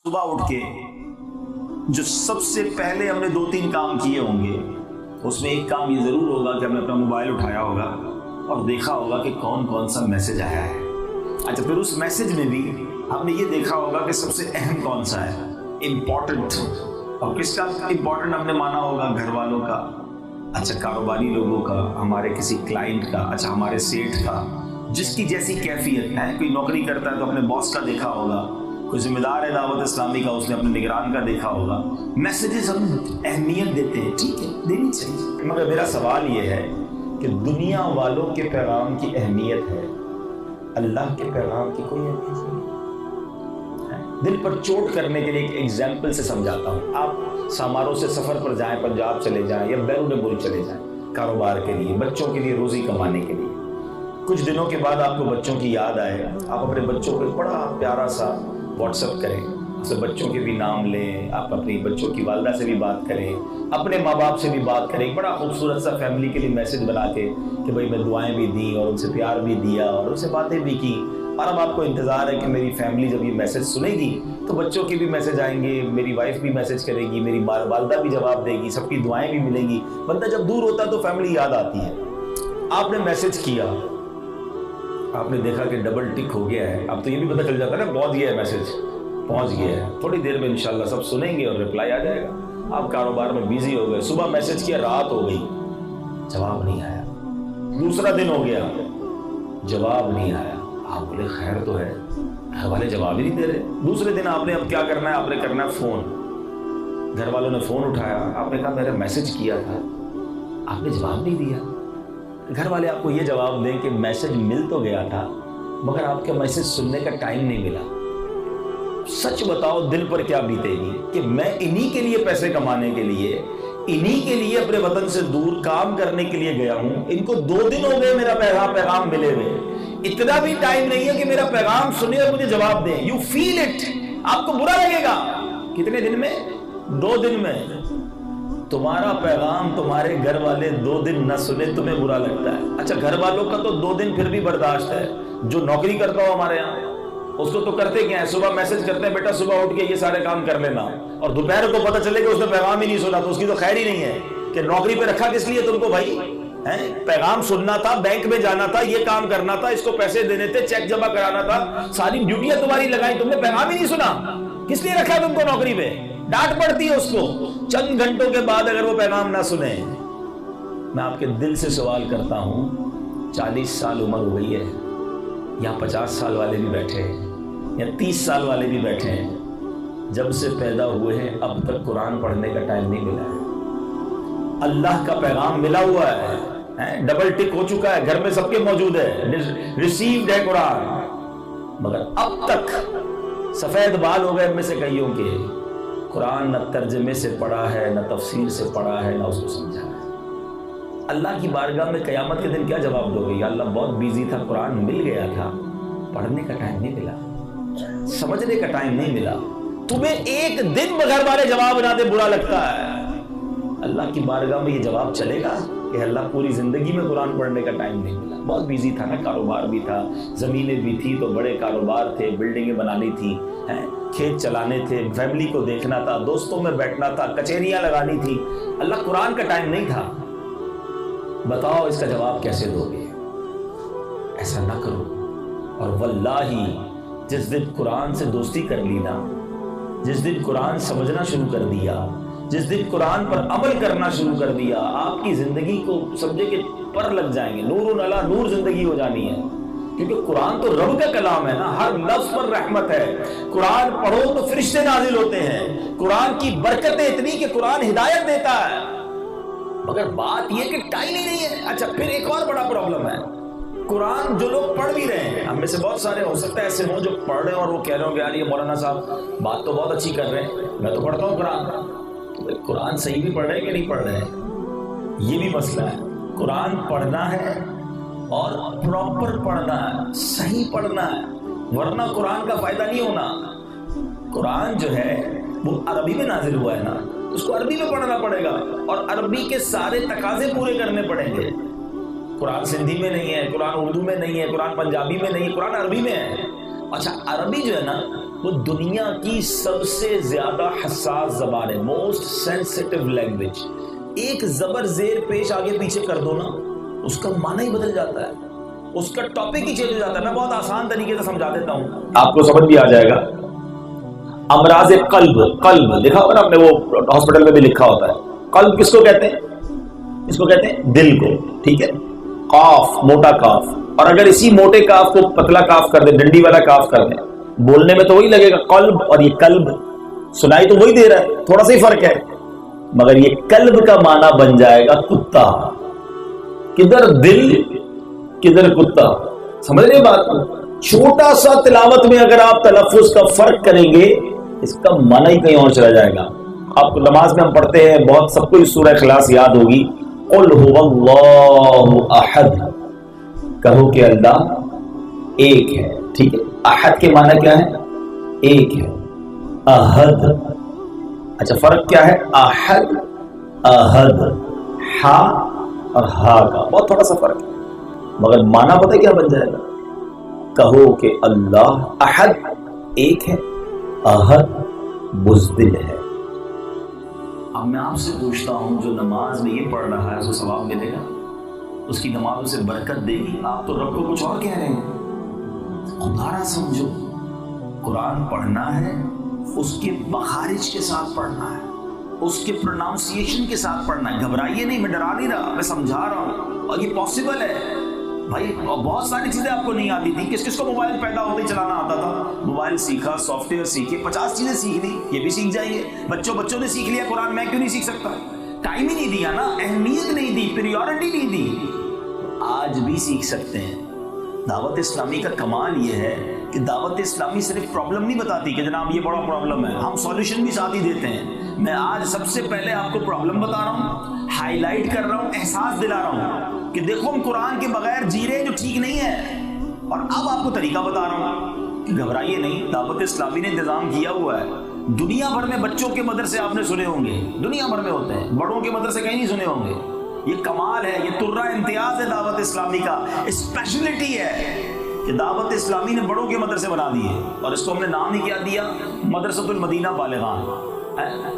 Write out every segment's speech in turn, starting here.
صبح اٹھ کے جو سب سے پہلے ہم نے 2-3 کام کیے ہوں گے، اس میں ایک کام یہ ضرور ہوگا کہ ہم نے اپنا موبائل اٹھایا ہوگا اور دیکھا ہوگا کہ کون کون سا میسج آیا ہے۔ اچھا، پھر اس میسج میں بھی ہم نے یہ دیکھا ہوگا کہ سب سے اہم کون سا ہے، امپورٹنٹ، اور کس کا امپورٹنٹ ہم نے مانا ہوگا، گھر والوں کا، اچھا کاروباری لوگوں کا، ہمارے کسی کلائنٹ کا، اچھا ہمارے سیٹھ کا، جس کی جیسی کیفیت ہے۔ کوئی نوکری کرتا ہے تو اپنے باس کا دیکھا ہوگا، کوئی ذمہ دار ہے دعوت اسلامی کا، اس نے اپنے نگران کا دیکھا ہوگا۔ میسیجز ہم اہمیت دیتے ہیں، ٹھیک ہے، دینی چاہیے، مگر میرا سوال یہ ہے کہ دنیا والوں کے پیغام کی اہمیت ہے، اللہ کے پیغام کی کوئی اہمیت نہیں۔ دل پر چوٹ کرنے کے لیے ایک ایگزامپل سے سمجھاتا ہوں۔ آپ ساماروں سے سفر پر جائیں، پنجاب چلے جائیں یا بیرون ملک چلے جائیں کاروبار کے لیے، بچوں کے لیے، روزی کمانے کے لیے۔ کچھ دنوں کے بعد آپ کو بچوں کی یاد آئے، آپ اپنے بچوں کو بڑا پیارا سا واٹس ایپ کریں، اسے بچوں کے بھی نام لیں، آپ اپنی بچوں کی والدہ سے بھی بات کریں، اپنے ماں باپ سے بھی بات کریں، ایک بڑا خوبصورت سا فیملی کے لیے میسج بنا کے کہ بھائی میں دعائیں بھی دیں اور ان سے پیار بھی دیا اور ان سے باتیں بھی کی، اور اب آپ کو انتظار ہے کہ میری فیملی جب یہ میسج سنے گی تو بچوں کے بھی میسج آئیں گے، میری وائف بھی میسج کرے گی، میری والدہ بھی جواب دے گی، سب کی دعائیں بھی ملیں گی۔ بندہ جب دور ہوتا ہے تو فیملی یاد آتی ہے۔ آپ نے میسج کیا، آپ نے دیکھا کہ ڈبل ٹک ہو گیا ہے، اب تو یہ بھی پتہ چل جاتا ہے نا پہنچ گیا ہے، میسج پہنچ گیا ہے، تھوڑی دیر میں انشاءاللہ سب سنیں گے اور رپلائی آ جائے گا۔ آپ کاروبار میں بیزی ہو گئے، صبح میسج کیا، رات ہو گئی، جواب نہیں آیا۔ دوسرا دن ہو گیا، جواب نہیں آیا۔ آپ بولے خیر تو ہے، گھر والے جواب ہی نہیں دے رہے۔ دوسرے دن آپ نے اب کیا کرنا ہے، آپ نے کرنا ہے فون۔ گھر والوں نے فون اٹھایا، آپ نے کہا میں نے میسج کیا تھا، آپ نے جواب نہیں دیا۔ گھر والے آپ کو یہ جواب دیں کہ میسج مل تو گیا تھا مگر آپ کے میسج سننے کا ٹائم نہیں ملا۔ سچ بتاؤ دل پر کیا بیتے گی کہ میں انہی کے لیے پیسے کمانے کے لیے، انہی کے لیے اپنے وطن سے دور کام کرنے کے لیے گیا ہوں، ان کو 2 دن ہو گئے میرا پیغام ملے ہوئے، اتنا بھی ٹائم نہیں ہے کہ میرا پیغام سنے اور مجھے جواب دیں۔ یو فیل اٹ، آپ کو برا لگے گا۔ کتنے دن میں؟ 2 دن میں۔ تمہارا پیغام تمہارے گھر والے 2 دن نہ سنے، تمہیں برا لگتا ہے۔ اچھا گھر والوں کا تو 2 دن پھر بھی برداشت ہے، جو نوکری کرتا ہو ہمارے یہاں اس کو تو کرتے کیا ہے، صبح میسج کرتے ہیں بیٹا صبح اٹھ کے یہ سارے کام کر لینا، اور دوپہر کو پتہ چلے کہ اس نے پیغام ہی نہیں سنا تو اس کی تو خیر ہی نہیں ہے کہ نوکری پہ رکھا کس لیے تم کو بھائی، پیغام سننا تھا، بینک میں جانا تھا، یہ کام کرنا تھا، اس کو پیسے دینے تھے، چیک جمع کرانا تھا، ساری ڈیوٹیاں تمہاری لگائی، تم نے پیغام ہی نہیں سنا، کس لیے رکھا تم کو نوکری پہ؟ ڈانٹ پڑتی ہے اس کو چند گھنٹوں کے بعد اگر وہ پیغام نہ سنے۔ میں آپ کے دل سے سوال کرتا ہوں، 40 سال عمر ہو گئی ہے، یا 50 سال والے بھی بیٹھے ہیں یا 30 سال والے بھی بیٹھے ہیں، جب سے پیدا ہوئے ہیں اب تک قرآن پڑھنے کا ٹائم نہیں ملا ہے۔ اللہ کا پیغام ملا ہوا ہے، ڈبل ٹک ہو چکا ہے، گھر میں سب کے موجود ہے، ریسیوڈ ہے قرآن، مگر اب تک سفید بال ہو گئے ان میں سے کئیوں کے، قرآن نہ ترجمے سے پڑھا ہے، نہ تفسیر سے پڑھا ہے، نہ اس کو سمجھا ہے۔ اللہ کی بارگاہ میں قیامت کے دن کیا جواب دو گے؟ یا اللہ بہت بیزی تھا، قرآن مل گیا تھا، پڑھنے کا ٹائم نہیں ملا، سمجھنے کا ٹائم نہیں ملا۔ تمہیں ایک دن بغیر والے جواب نہ دے برا لگتا ہے، اللہ کی بارگاہ میں یہ جواب چلے گا کہ اللہ پوری زندگی میں قرآن پڑھنے کا ٹائم نہیں ملا، بہت بیزی تھا نا، کاروبار بھی تھا، زمینیں بھی تھی تو بڑے کاروبار تھے، بلڈنگیں بنانی تھی، کھیت چلانے تھے، فیملی کو دیکھنا تھا، دوستوں میں بیٹھنا تھا، کچہریاں لگانی تھی، اللہ قرآن کا ٹائم نہیں تھا۔ بتاؤ اس کا جواب کیسے دو گے؟ ایسا نہ کرو۔ اور واللہ جس دن قرآن سے دوستی کر لی نا، جس دن قرآن سمجھنا شروع کر دیا، جس دن قرآن پر عمل کرنا شروع کر دیا، آپ کی زندگی کو سمجھے کہ پر لگ جائیں گے، نور علی نور زندگی ہو جانی ہے، کیونکہ قرآن تو رب کا کلام ہے نا، ہر لفظ پر رحمت ہے۔ قرآن پڑھو تو فرشتے نازل ہوتے ہیں، قرآن کی برکتیں اتنی کہ قرآن ہدایت دیتا ہے، مگر بات یہ کہ ٹائم ہی نہیں ہے۔ اچھا پھر ایک اور بڑا پرابلم ہے، قرآن جو لوگ پڑھ بھی رہے ہیں، ہم میں سے بہت سارے ہو سکتا ہے ایسے ہوں جو پڑھ رہے ہیں اور وہ کہہ رہے ہوں کہ یار یہ مولانا صاحب بات تو بہت اچھی کر رہے ہیں، میں تو پڑھتا ہوں قرآن، قرآن صحیح بھی پڑھ رہے ہیں کہ نہیں پڑھ رہے ہیں؟ یہ بھی مسئلہ ہے۔ قرآن پڑھنا ہے اور پراپر پڑھنا ہے، صحیح پڑھنا ہے، ورنہ قرآن کا فائدہ نہیں ہونا۔ قرآن جو ہے وہ عربی میں نازل ہوا ہے نا، اس کو عربی میں پڑھنا پڑے گا اور عربی کے سارے تقاضے پورے کرنے پڑیں گے۔ قرآن سندھی میں نہیں ہے، قرآن اردو میں نہیں ہے، قرآن پنجابی میں نہیں ہے، قرآن عربی میں ہے۔ اچھا عربی جو ہے نا وہ دنیا کی سب سے زیادہ حساس زبان ہے، موسٹ سینسٹیو لینگویج. ایک زبر زیر پیش آگے پیچھے کر دو نا، اس کا معنی ہی بدل جاتا ہے، اس کا ٹاپک ہی چینج ہو جاتا ہے. میں بہت آسان طریقے سے سمجھا دیتا ہوں، آپ کو سمجھ بھی آ جائے گا. امراض قلب، قلب دیکھا ہوگا نا آپ نے، وہ ہاسپٹل میں بھی لکھا ہوتا ہے. قلب کس کو کہتے ہیں؟ اس کو کہتے ہیں دل کو. ٹھیک ہے، قاف موٹا قاف، اور اگر اسی موٹے قاف کو پتلا قاف کر دیں، ڈنڈی والا قاف کر دیں، بولنے میں تو وہی لگے گا قلب، اور یہ قلب سنائی تو وہی دے رہا ہے، تھوڑا سا ہی فرق ہے. مگر یہ قلب کا معنی بن جائے گا کتا. کدھر دل کدھر کتا، سمجھ رہے بات کو؟ چھوٹا سا تلاوت میں اگر آپ تلفظ کا فرق کریں گے، اس کا معنی ہی کہیں اور چلا جائے گا. آپ نماز میں ہم پڑھتے ہیں، بہت سب کو سورہ اخلاص یاد ہوگی، قل هو اللہ احد، کہو کہ اللہ ایک ہے. ٹھیک ہے، احد کے معنی کیا ہے؟ ایک ہے. احد، اچھا فرق کیا ہے؟ احد احد، ہا اور ہا کا بہت تھوڑا سا فرق ہے، مگر معنی پتہ کیا بن جائے گا؟ کہو کہ اللہ احد ایک ہے، احد بزدل ہے. اب میں آپ سے پوچھتا ہوں، جو نماز میں یہ پڑھ رہا ہے اس کو ثواب ملے گا؟ اس کی نماز سے برکت دے گی؟ آپ تو رب کو کچھ اور کہہ رہے ہیں. خدا نہ سمجھو، قرآن پڑھنا ہے اس کے مخارج کے ساتھ پڑھنا ہے، اس کے پروناؤنسیشن کے ساتھ پڑھنا ہے. گھبرائیے نہیں، میں ڈرا نہیں رہا، میں سمجھا رہا ہوں، اور یہ پاسبل ہے بھائی. بہت ساری چیزیں آپ کو نہیں آتی تھی. کس کس کو موبائل پیدا ہوتے چلانا آتا تھا؟ موبائل سیکھا، سافٹ ویئر سیکھے، 50 چیزیں سیکھ لی، یہ بھی سیکھ جائیں گے. بچوں نے سیکھ لیا قرآن، میں کیوں نہیں سیکھ سکتا؟ ٹائم ہی نہیں دیا نا، اہمیت نہیں دی، پریورٹی نہیں دی. آج بھی سیکھ سکتے ہیں. دعوت اسلامی کا کمال یہ ہے کہ دعوت اسلامی صرف پرابلم نہیں بتاتی کہ جناب یہ بڑا پرابلم ہے، ہم سولوشن بھی ساتھ ہی دیتے ہیں. میں آج سب سے پہلے آپ کو پرابلم بتا رہا ہوں، ہائی لائٹ کر رہا ہوں، احساس دلا رہا ہوں کہ دیکھو ہم قرآن کے بغیر جی رہے ہیں جو ٹھیک نہیں ہے. اور اب آپ کو طریقہ بتا رہا ہوں کہ گھبرائیے نہیں. دعوت اسلامی نے انتظام کیا ہوا ہے. دنیا بھر میں بچوں کے مدرسے آپ نے سنے ہوں گے، دنیا بھر میں ہوتے ہیں، بڑوں کے مدرسے کہیں نہیں سنے ہوں گے. یہ کمال ہے، یہ ترہ امتیاز ہے دعوت اسلامی کا، اسپیشلٹی ہے کہ دعوت اسلامی نے بڑوں کے مدرسے بنا دیے. اور اس کو ہم نے نام ہی کیا دیا؟ مدرسۃ المدینہ بالغان،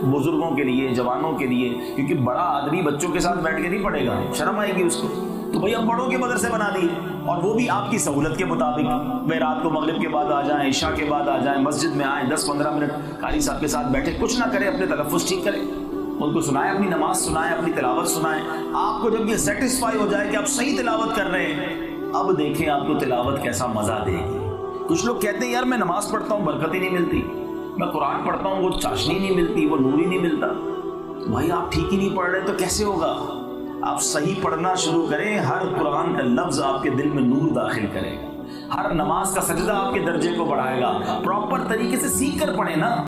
بزرگوں کے لیے، جوانوں کے لیے. کیونکہ بڑا آدمی بچوں کے ساتھ بیٹھ کے نہیں پڑھے گا، شرم آئے گی اس کو. تو بھئی ہم بڑوں کے مدرسے بنا دیے، اور وہ بھی آپ کی سہولت کے مطابق. بھئی رات کو مغرب کے بعد آ جائیں، عشاء کے بعد آ جائیں، مسجد میں آئیں، 10-15 منٹ قاری صاحب کے ساتھ بیٹھے، کچھ نہ کریں، اپنے تلفظ ٹھیک کریں، ان کو سنائیں، اپنی نماز سنائیں، اپنی تلاوت سنائیں. آپ کو جب یہ سیٹسفائی ہو جائے کہ آپ صحیح تلاوت کر رہے ہیں، اب دیکھیں آپ کو تلاوت کیسا مزہ دے گی. کچھ لوگ کہتے ہیں یار میں نماز پڑھتا ہوں برکت ہی نہیں ملتی، میں قرآن پڑھتا ہوں وہ چاشنی نہیں ملتی، وہ نور ہی نہیں ملتا. بھائی آپ ٹھیک ہی نہیں پڑھ رہے تو کیسے ہوگا؟ آپ صحیح پڑھنا شروع کریں، ہر قرآن کا لفظ آپ کے دل میں نور داخل کرے گا، ہر نماز کا سجدہ آپ کے درجے کو بڑھائے گا. پراپر طریقے سے سیکھ کر پڑھیں نا.